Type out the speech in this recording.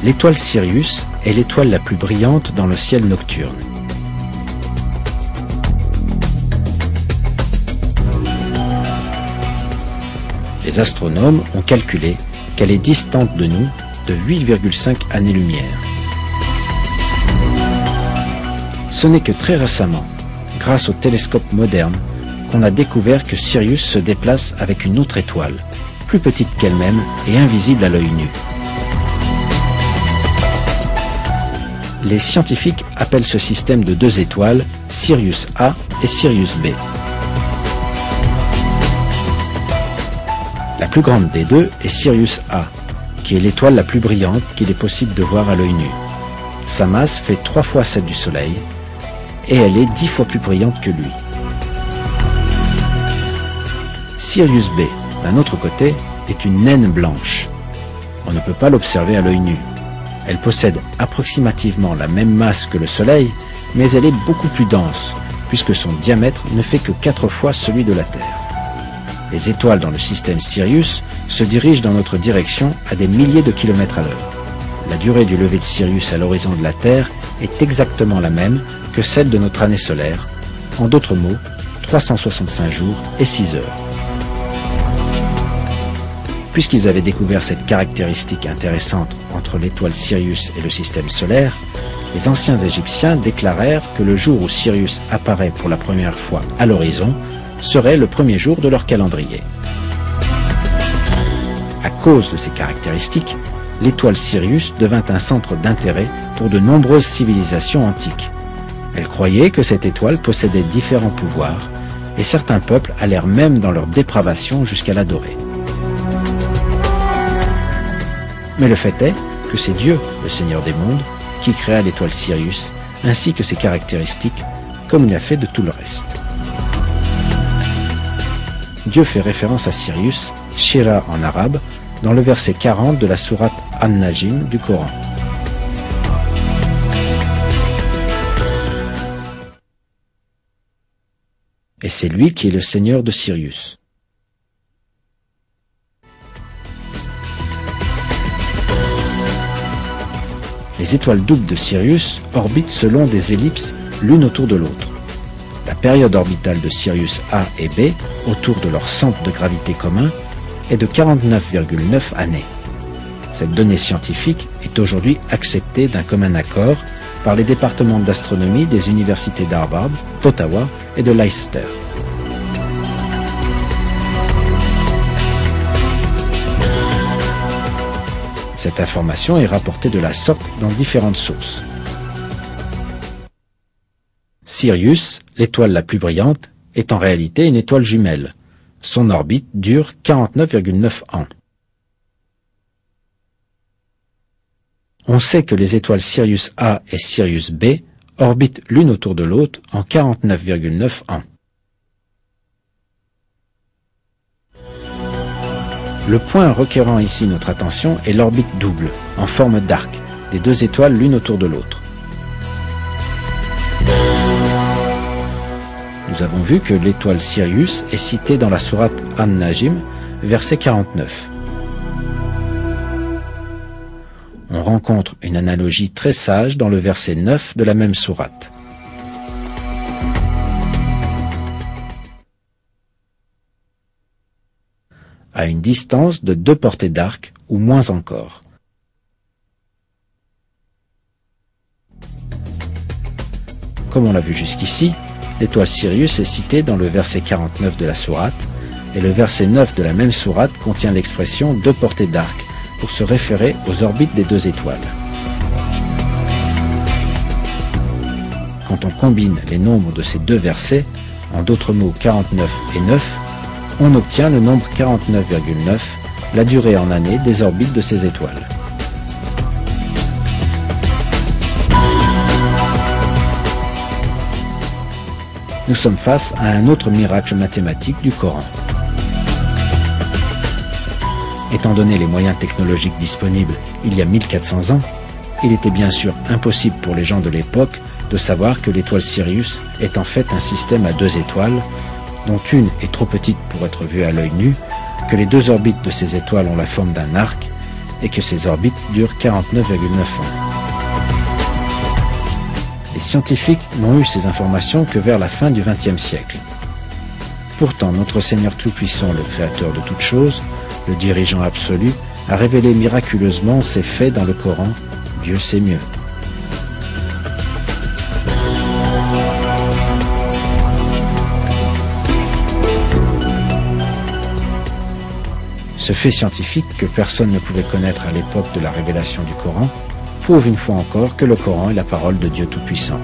L'étoile Sirius est l'étoile la plus brillante dans le ciel nocturne. Les astronomes ont calculé qu'elle est distante de nous de 8,5 années-lumière. Ce n'est que très récemment, grâce aux télescopes modernes, qu'on a découvert que Sirius se déplace avec une autre étoile, plus petite qu'elle-même et invisible à l'œil nu. Les scientifiques appellent ce système de deux étoiles Sirius A et Sirius B. La plus grande des deux est Sirius A, qui est l'étoile la plus brillante qu'il est possible de voir à l'œil nu. Sa masse fait 3 fois celle du Soleil, et elle est 10 fois plus brillante que lui. Sirius B, d'un autre côté, est une naine blanche. On ne peut pas l'observer à l'œil nu. Elle possède approximativement la même masse que le Soleil, mais elle est beaucoup plus dense, puisque son diamètre ne fait que 4 fois celui de la Terre. Les étoiles dans le système Sirius se dirigent dans notre direction à des milliers de kilomètres à l'heure. La durée du lever de Sirius à l'horizon de la Terre est exactement la même que celle de notre année solaire, en d'autres mots, 365 jours et 6 heures. Puisqu'ils avaient découvert cette caractéristique intéressante entre l'étoile Sirius et le système solaire, les anciens Égyptiens déclarèrent que le jour où Sirius apparaît pour la première fois à l'horizon serait le premier jour de leur calendrier. À cause de ces caractéristiques, l'étoile Sirius devint un centre d'intérêt pour de nombreuses civilisations antiques. Elles croyaient que cette étoile possédait différents pouvoirs, et certains peuples allèrent même dans leur dépravation jusqu'à l'adorer. Mais le fait est que c'est Dieu, le Seigneur des mondes, qui créa l'étoile Sirius, ainsi que ses caractéristiques, comme il a fait de tout le reste. Dieu fait référence à Sirius, Shira en arabe, dans le verset 40 de la sourate An-Najm du Coran. Et c'est lui qui est le Seigneur de Sirius. Les étoiles doubles de Sirius orbitent selon des ellipses l'une autour de l'autre. La période orbitale de Sirius A et B, autour de leur centre de gravité commun, est de 49,9 années. Cette donnée scientifique est aujourd'hui acceptée d'un commun accord par les départements d'astronomie des universités d'Harvard, d'Ottawa et de Leicester. Cette information est rapportée de la sorte dans différentes sources. Sirius, l'étoile la plus brillante, est en réalité une étoile jumelle. Son orbite dure 49,9 ans. On sait que les étoiles Sirius A et Sirius B orbitent l'une autour de l'autre en 49,9 ans. Le point requérant ici notre attention est l'orbite double, en forme d'arc, des deux étoiles l'une autour de l'autre. Nous avons vu que l'étoile Sirius est citée dans la sourate An-Najm, verset 49. On rencontre une analogie très sage dans le verset 9 de la même sourate. À une distance de 2 portées d'arc, ou moins encore. Comme on l'a vu jusqu'ici, l'étoile Sirius est citée dans le verset 49 de la sourate, et le verset 9 de la même sourate contient l'expression 2 portées d'arc, pour se référer aux orbites des deux étoiles. Quand on combine les nombres de ces deux versets, en d'autres mots 49 et 9, on obtient le nombre 49,9, la durée en années des orbites de ces étoiles. Nous sommes face à un autre miracle mathématique du Coran. Étant donné les moyens technologiques disponibles il y a 1400 ans, il était bien sûr impossible pour les gens de l'époque de savoir que l'étoile Sirius est en fait un système à 2 étoiles, dont une est trop petite pour être vue à l'œil nu, que les 2 orbites de ces étoiles ont la forme d'un arc, et que ces orbites durent 49,9 ans. Les scientifiques n'ont eu ces informations que vers la fin du XXe siècle. Pourtant, notre Seigneur Tout-Puissant, le Créateur de toutes choses, le dirigeant absolu, a révélé miraculeusement ces faits dans le Coran. Dieu sait mieux. Ce fait scientifique que personne ne pouvait connaître à l'époque de la révélation du Coran prouve une fois encore que le Coran est la parole de Dieu Tout-Puissant.